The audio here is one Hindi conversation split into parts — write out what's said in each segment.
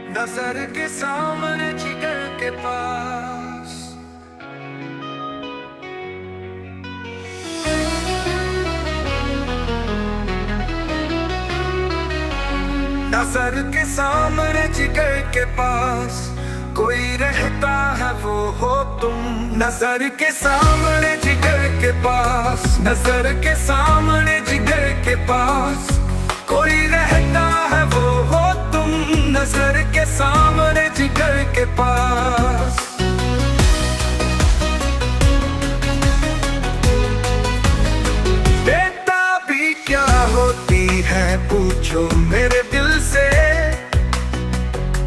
नजर के सामने जिगर के पास। नजर के सामने जिगर के पास कोई रहता है वो हो तुम। नजर के सामने जिगर के पास, नजर के सामने जिगर के पास कोई रहता है वो हो तुम। नजर के सामने जिगर के पास। बेताबी क्या होती है पूछो मेरे दिल से।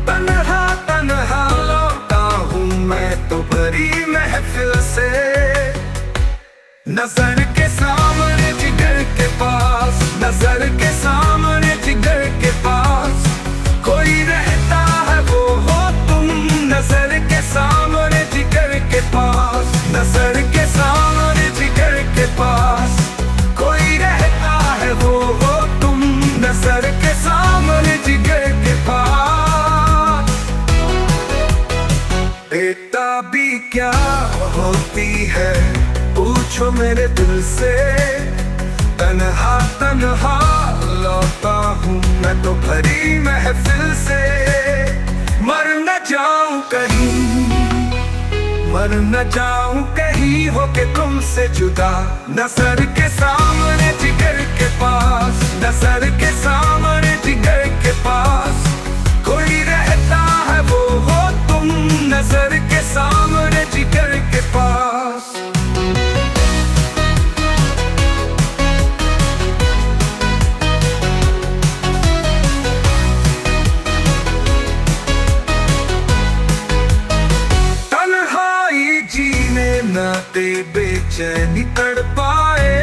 तन्हा तन्हा लौटा हूँ मैं तो भरी महफिल से। नजर के सामने जिगर के पास, नजर के सामने जिगर के पास कोई रहता है वो हो तुम। नजर के सामने जिगर के पास, नजर के सामने जिगर के पास कोई रहता है वो हो तुम। नजर के सामने जिगर के पास। बेताबी क्या होती है पूछो मेरे दिल से। तन्हा तन्हा लौटा हूँ मैं तो भरी महफिल से। मर न जाऊं कहीं, मर न जाऊं कहीं होके तुमसे जुदा। नजर के सामने जिगर के पास, नजर के सामने जिगर के पास कोई रहता है वो हो तुम। नजर के सामने जिगर के पास। ना दे बेचैनी तड़पाए,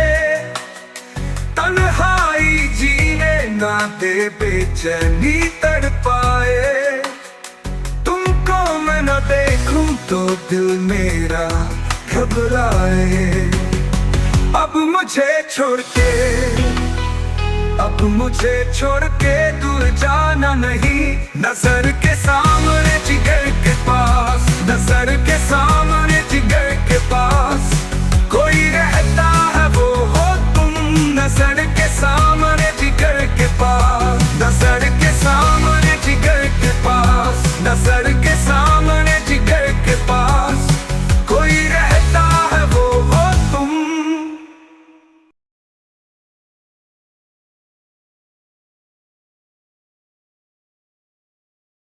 तन्हाई जीने ना दे बेचैनी तड़पाए। तुमको मैं न देखूं तो दिल मेरा घबराए। अब मुझे छोड़ के, अब मुझे छोड़ के दूर जाना नहीं। नजर के सामने जिगर के पास, नजर के सामने जिगर के पास कोई रहता